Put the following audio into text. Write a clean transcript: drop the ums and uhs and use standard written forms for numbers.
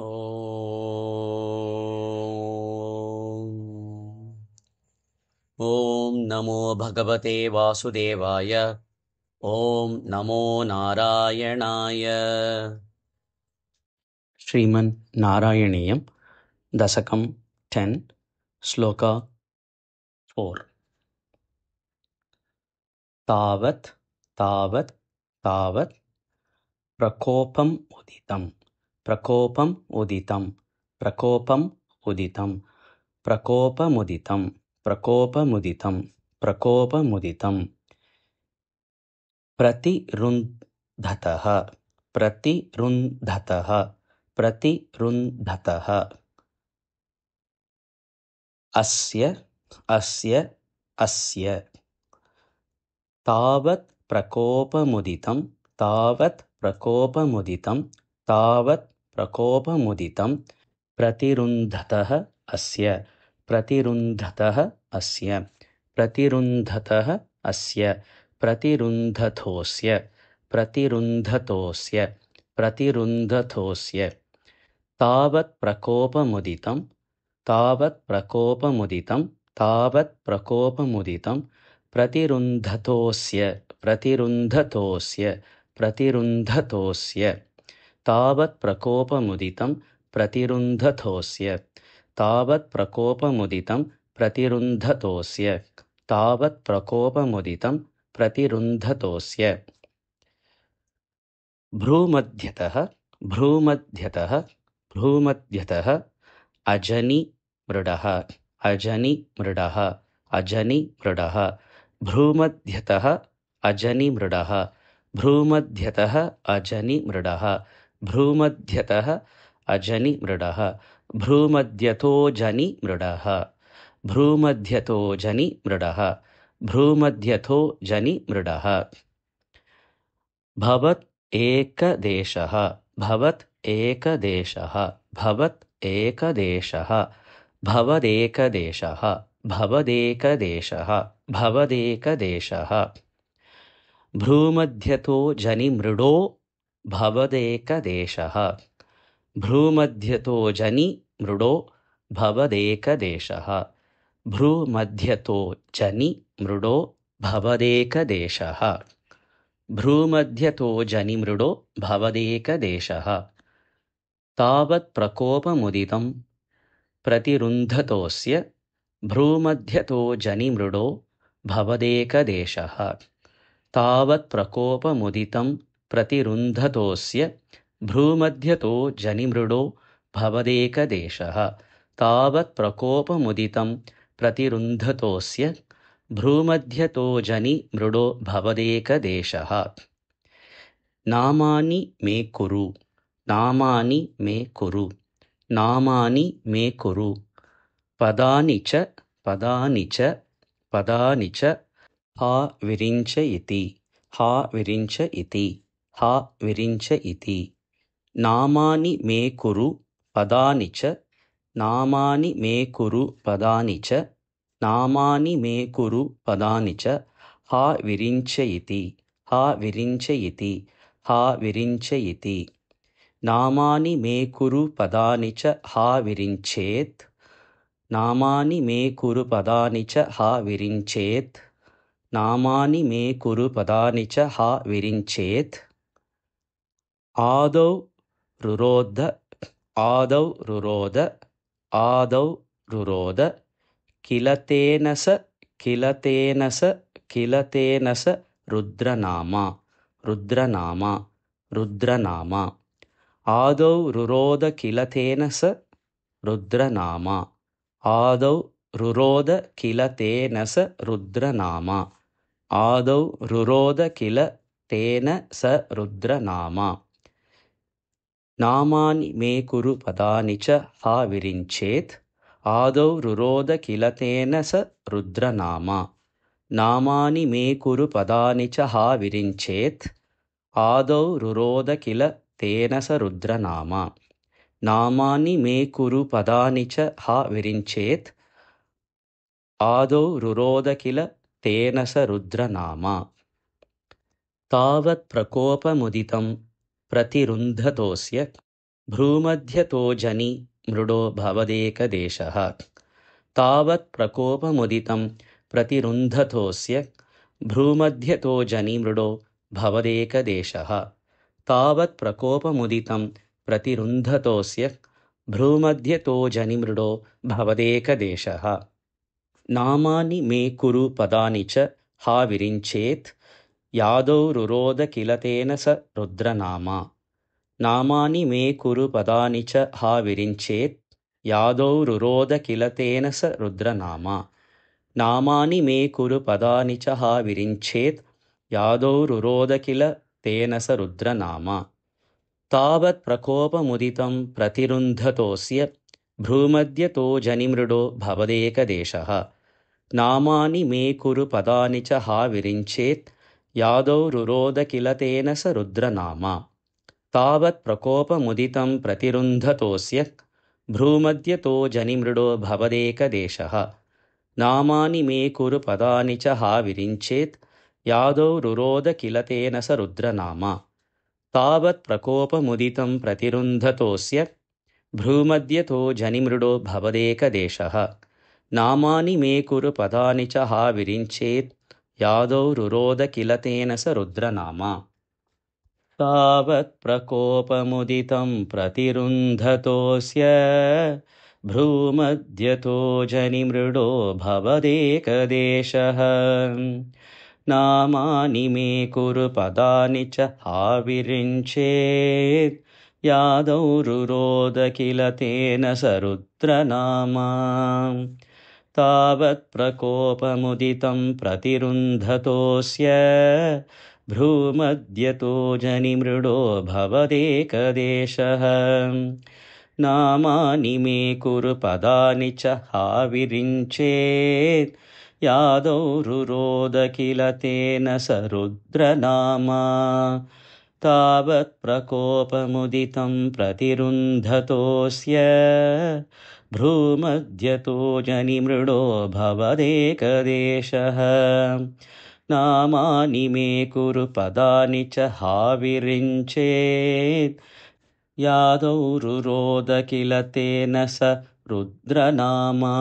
ॐ नमो भगवते वासुदेवाय। ॐ नमो नारायणाय। श्रीमन् नारायणीयं दशकं 10 श्लोक 4। तावत् तावत् तावत् प्रकोपम् उदितं प्रकोपम् उदितं प्रकोपम् उदितं प्रकोपमुदितं प्रकोपमुदितं प्रकोपमुदितं प्रतिरुन्धतः प्रतिरुन्धतः प्रतिरुन्धतः अस्य अस्य अस्य तावत् प्रकोपमुदितं तावत् प्रकोपमुदितं तावत् प्रकोपमुदितं प्रतिरुन्धतः अस्य प्रतिरुन्धतः अस्य प्रतिरुन्धतः अस्य प्रतिरुन्धतोऽस्य प्रतिरुन्धतोऽस्य प्रतिरुन्धतोऽस्य तावत् प्रकोपमुदितं तावत् प्रकोपमुदितं तावत् प्रकोपमुदितं प्रतिरुन्धतोऽस्य प्रतिरुन्धतोऽस्य प्रतिरुन्धतोऽस्य तावत् प्रकोपमुदितं प्रतिरुन्धतोऽस्य तावत् प्रकोपमुदितं प्रतिरुन्धतोऽस्य तावत् प्रकोपमुदितं प्रतिरुन्धतोऽस्य भ्रूमध्यतः भ्रूमध्यतः भ्रूमध्यतः अजनि मृडः अजनि मृडः अजनि मृडः भ्रूमध्यतः अजनि मृडः भ्रूमध्यतः अजनि मृडः भ्रूमध्यतः अजनि मृडः भ्रूमध्यतो जनि मृडः भ्रूमध्यतो जनि मृडः भ्रूमध्यतो जनि मृडः भवत् एकदेशः भवत् एकदेशः भवत् एकदेशः भवदेकदेशः भवदेकदेशः भवदेकदेशः भ्रूमध्यतो जनिमृडो भवदेकदेशः भ्रूमध्यतो जनिमृडो भवदेकदेशः भ्रूमध्यतो जनिमृडो भवदेकदेशः भ्रूमध्यतो जनिमृडो भवदेकदेशः तावत् प्रकोपमुदितं प्रतिरुन्धतोऽस्य भ्रूमध्यतो जनिमृडो भवदेकदेशः तावत् प्रकोपमुदितं प्रतिरुन्धतोऽस्य भ्रूमध्यतो जनिमृडो भवदेकदेशः तावत् प्रकोपमुदितं प्रतिरुन्धतोऽस्य भ्रूमध्यतो जनिमृडो भवदेकदेशः नामानि मे कुरु नामानि मे कुरु नामानि मे कुरु पदानि च पदानि च पदानि च हा विरिञ्च इति हा विरिञ्च इति हा विरिञ्च इति नामानि मे कुरु पदानि च नामानि मे कुरु पदानि च नामानि मे कुरु पदानि च हा विरिञ्च इति हा विरिञ्च इति हा विरिञ्च इति नामानि मे कुरु पदानि च हा विरिञ्चेत् नामानि मे कुरु पदानि च हा विरिञ्चेत् नामानि मे कुरु पदानि च हा विरिञ्चेत् आदौ रुरोध आदौ रुरोध आदौ रुरोध किल तेन स किल तेन स किल तेन स रुद्रनामा रुद्रनामा रुद्रनामा आदौ रुरोध किल तेन स रुद्रनामा आदौ रुरोध किल तेन स रुद्रनामा आदौ रुरोध किल तेन स रुद्रनामा नामानि मे कुरु पदानि च हा विरिञ्चेत् आदौ रुरोध किल तेन स रुद्रनामा नामानि मे कुरु पदानि च हा विरिञ्चेत् आदौ रुरोध किल तेन स रुद्रनामा नामानि मे कुरु पदानि च हा विरिञ्चेत् आदौ रुरोध किल तेन स रुद्रनामा तावत् प्रकोपमुदितं प्रतिरुन्धतोऽस्य भ्रूमध्यतो जनि मृडो भवदेकदेशः तावत् प्रकोपमुदितं प्रतिरुन्धतोऽस्य भ्रूमध्यतो जनि मृडो भवदेकदेशः तावत् प्रकोपमुदितं प्रतिरुन्धतोऽस्य भ्रूमध्यतो जनि मृडो भवदेकदेशः नामानि मे कुरु पदानि च हा विरिञ्चेत् यादौ रुरोद किल तेन स रुद्रनामा नामानि मे कुरु पदानि च हा विरिञ्चेत् यादौ रुरोद किल तेन स रुद्रनामा नामानि मे कुरु पदानि च हा विरिञ्चेत् यादौ रुरोद किल तेन स रुद्रनामा तावत् प्रकोपमुदितं प्रतिरुन्धतोऽस्य भ्रूमध्यतो जनिमृडो भवदेकदेशः नामानि मे कुरु पदानि च हा विरिञ्चेत् यादौ रुरोद किल तेन स रुद्रनामा तावत् प्रकोपमुदितं प्रतिरुन्धतोऽस्य भ्रूमध्यतो जनिमृडो भवदेकदेशः नामानि मे कुरु पदानि च हा विरिञ्चेत् यादौ रुरोद किल तेन स रुद्रनामा तावत् प्रकोपमुदितं प्रतिरुन्धतोऽस्य भ्रूमध्यतो जनिमृडो भवदेकदेशः नामानि मे कुरु पदानि च हा विरिञ्चेत् यादौ रुरोद किल तेन स रुद्रनामा तावत् प्रकोपमुदितं प्रतिरुन्धतोऽस्य भ्रूमध्यतो जनिमृडो भवदेकदेशः नामानि मे कुरु पदानि च हा विरिञ्चेत् यादौ रुरोद किल तेन स रुद्रनामा तावत् प्रकोपमुदितं प्रतिरुन्धतोऽस्य भ्रूमध्यतो जनिमृडो भवदेकदेशः नामानि मे कुरु पदानि च हा विरिञ्चेत् यादौ रुरोद किल तेन स रुद्रनामा तावत् प्रकोपमुदितं प्रतिरुन्धतोऽस्य भ्रूमध्यतो जनिमृडो भवदेकदेशः नामानि मे कुरु पदानि च हा विरिञ्चेत् यादौ रुरोद किल तेन स रुद्रनामा